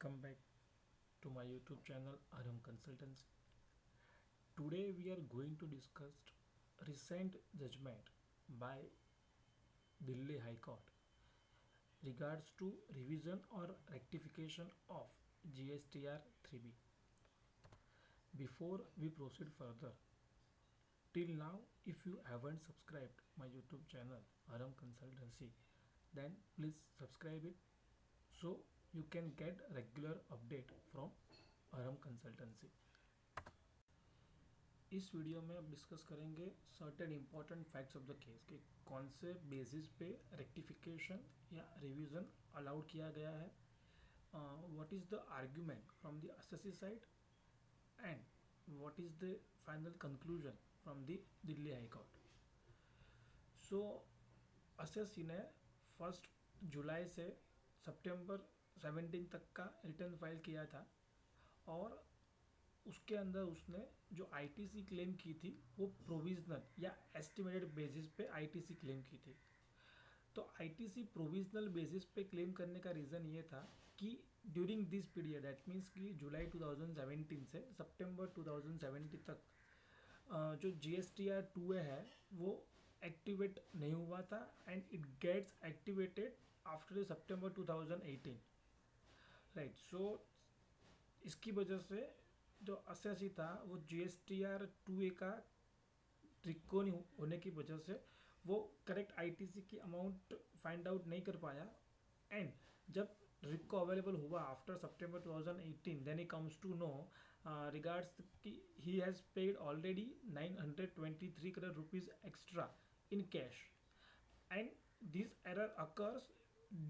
Welcome back to my YouTube channel Aram Consultancy. Today we are going to discuss recent judgment by Delhi High Court regards to revision or rectification of GSTR 3B. Before we proceed further, till now if you haven't subscribed my YouTube channel Aram Consultancy, then please subscribe it so you can get regular update from Aram Consultancy. इस video में अब discuss करेंगे certain important facts of the case कि कौन से basis पे rectification या revision allowed किया गया है, what is the argument from the assessee side and what is the final conclusion from the Delhi high court. So assessee ने 1 जुलाई से सितंबर 17 तक का रिटर्न फाइल किया था और उसके अंदर उसने जो आईटीसी क्लेम की थी वो प्रोविजनल या एस्टिमेटेड बेसिस पे आईटीसी क्लेम की थी. तो आईटीसी प्रोविजनल बेसिस पे क्लेम करने का रीज़न ये था कि during this period that means कि जुलाई 2017 से सितंबर 2017 तक जो GSTR 2A है वो एक्टिवेट नहीं हुआ था and it gets activated after September 2018, right. So इसकी वजह से जो असेसी था वो GSTR 2A का ट्रिको नहीं होने की वजह से वो करेक्ट आईटीसी की अमाउंट फाइंड आउट नहीं कर पाया. एंड जब रिको अवेलेबल हुआ after September 2018 then he comes to know regards कि he has paid already 923 crore rupees extra in cash, and this error occurs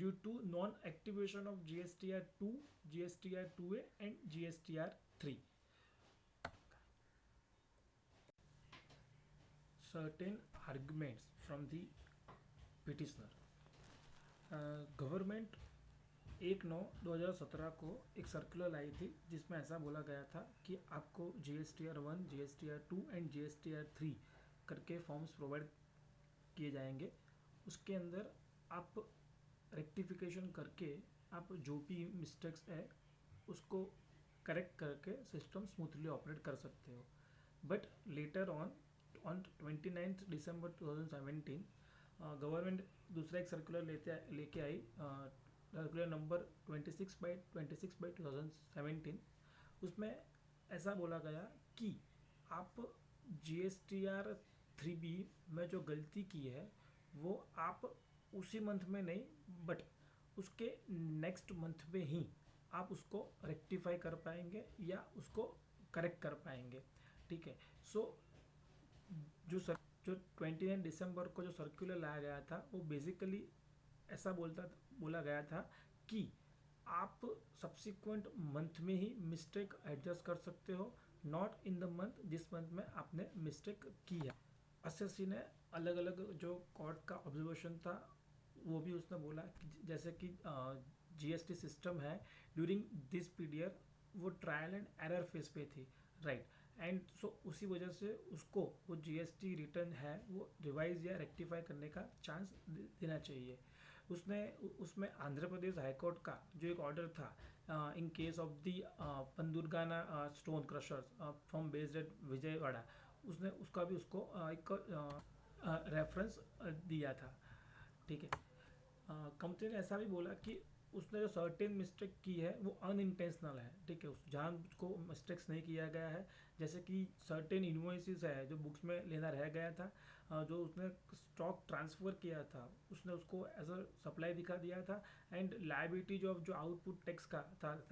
due to non-activation of GSTR 2, GSTR 2A and GSTR 3. Certain arguments from the petitioner. Government 1/9/2017 को एक circular लाई थी जिसमें ऐसा बोला गया था कि आपको GSTR 1, GSTR 2 एंड GSTR 3 करके फॉर्म्स प्रोवाइड किए जाएंगे. उसके अंदर आप रेक्टिफिकेशन करके आप जो भी मिस्टेक्स है उसको करेक्ट करके सिस्टम स्मूथली ऑपरेट कर सकते हो. But later on 29 December 2017 government दूसरा एक सर्कुलर लेके आई, सर्कुलर नंबर 26/2017. उसमें ऐसा बोला गया कि आप GSTR 3B में जो गलती की है वो आप उसी मंथ में नहीं बट उसके नेक्स्ट मंथ में ही आप उसको रेक्टिफाई कर पाएंगे या उसको करेक्ट कर पाएंगे, ठीक है. सो जो 29 दिसंबर को जो सर्कुलर लाया गया था वो बेसिकली ऐसा बोला गया था कि आप सब्सिक्वेंट मंथ में ही मिस्टेक एडजस्ट कर सकते हो, नॉट इन द मंथ जिस मंथ में आपने मिस्टेक की है. असेसी ने अलग अलग जो कोर्ट का ऑब्जर्वेशन था वो भी उसने बोला जैसे कि जीएसटी सिस्टम है ड्यूरिंग दिस पीरियड वो ट्रायल एंड एरर फेज पे थी, राइट. एंड सो उसी वजह से उसको वो जीएसटी रिटर्न है वो रिवाइज या रेक्टिफाई करने का चांस देना चाहिए. उसमें आंध्र प्रदेश हाईकोर्ट का जो एक ऑर्डर था in case of the Pandurgana stone crushers from based at Vijayawada, उसने उसका भी उसको एक रेफरेंस दिया था, ठीक है. कंपनी ने ऐसा भी बोला कि उसने जो सर्टेन मिस्टेक की है वो अनइंटेंशनल है, ठीक है. उस जहाँ उसको मिस्टेक्स नहीं किया गया है, जैसे कि सर्टेन इन्वॉइसेस है जो बुक्स में लेना रह गया था, जो उसने स्टॉक ट्रांसफ़र किया था उसने उसको एज अ सप्लाई दिखा दिया था. एंड लायबिलिटी जो आउटपुट टैक्स का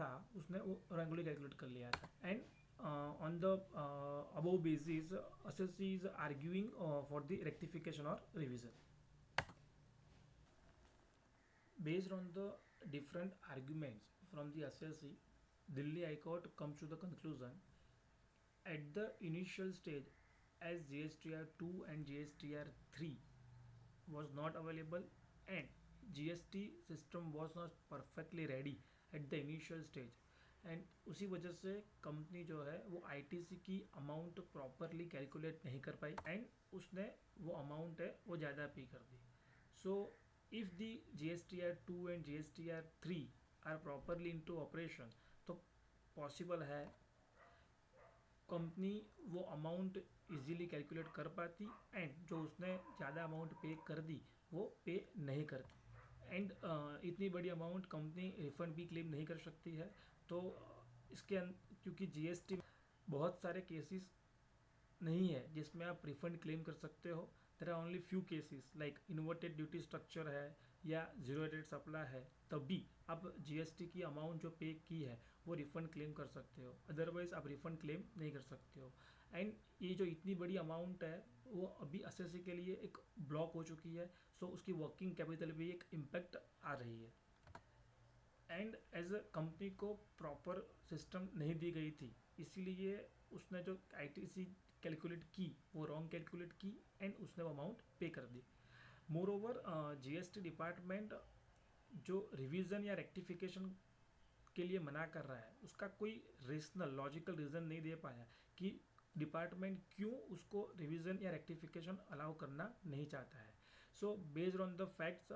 था उसने वो रेगुलरली कैलकुलेट कर लिया था. And on the above basis, assessee is arguing for the rectification or revision. Based on the different arguments from the assessee, Delhi High Court comes to the conclusion at the initial stage as GSTR 2 and GSTR 3 was not available and GST system was not perfectly ready at the initial stage. And उसी वजह से company जो है वो ITC की amount properly calculate नहीं कर पाई and उसने वो अमाउंट है वो ज़्यादा पे कर दी. So if the GSTR 2 and GSTR 3 are properly into operation, तो पॉसिबल है कंपनी वो अमाउंट इजीली कैलकुलेट कर पाती, एंड जो उसने ज़्यादा अमाउंट पे कर दी वो पे नहीं करती, एंड इतनी बड़ी अमाउंट कंपनी रिफंड भी क्लेम नहीं कर सकती है। तो क्योंकि जीएसटी बहुत सारे केसेस नहीं है जिसमें आप रिफंड क्लेम कर सकते हो। There are only few cases like inverted duty structure है या जीरो रेट सप्लाई है, तभी आप जीएसटी की अमाउंट जो पे की है वो रिफंड क्लेम कर सकते हो, अदरवाइज आप रिफंड क्लेम नहीं कर सकते हो। एंड ये जो इतनी बड़ी अमाउंट है वो अभी एसएससी के लिए एक ब्लॉक हो चुकी है, सो उसकी वर्किंग कैपिटल भी एक इम्पैक्ट आ रही है। एंड एज अ कंपनी को प्रॉपर सिस्टम नहीं दी गई थी, इसीलिए उसने जो आईटीसी कैलकुलेट की वो रॉन्ग कैलकुलेट की, एंड उसने वो अमाउंट पे कर दी। मोर ओवर जीएसटी डिपार्टमेंट जो रिवीजन या रेक्टिफिकेशन के लिए मना कर रहा है उसका कोई रेशनल लॉजिकल रीज़न नहीं दे पाया कि डिपार्टमेंट क्यों उसको रिवीजन या रेक्टिफिकेशन अलाउ करना नहीं चाहता है। So based on the facts,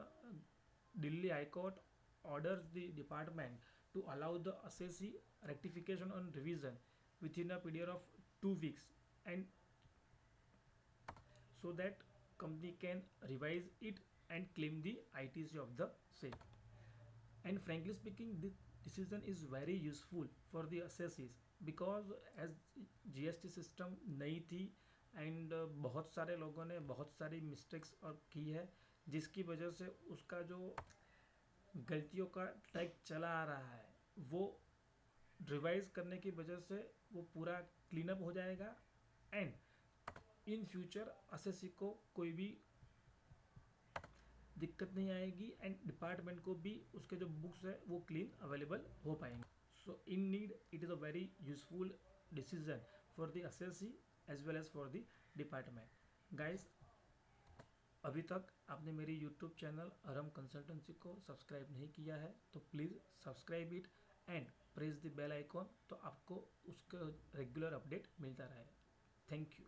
Delhi high court orders the department to allow the assessee rectification on revision within a period of 2 weeks, and so that company can revise it and claim the ITC of the same. And frankly speaking, this decision is very useful for the assessees because as GST system नई थी, and बहुत सारे लोगों ने बहुत सारी mistakes और की है, जिसकी वजह से उसका जो गलतियों का ट्रैक चला आ रहा है वो रिवाइज करने की वजह से वो पूरा क्लीन अप हो जाएगा, एंड इन फ्यूचर एसएससी को कोई भी दिक्कत नहीं आएगी, एंड डिपार्टमेंट को भी उसके जो बुक्स है वो क्लीन अवेलेबल हो पाएंगे। So in need it is a very useful decision for the SSC as well as for the department. Guys, अभी तक आपने मेरी यूट्यूब चैनल अरम कंसल्टेंसी को सब्सक्राइब नहीं किया है तो please subscribe it and press the bell icon, तो आपको उसका रेगुलर अपडेट मिलता रहे। Thank you.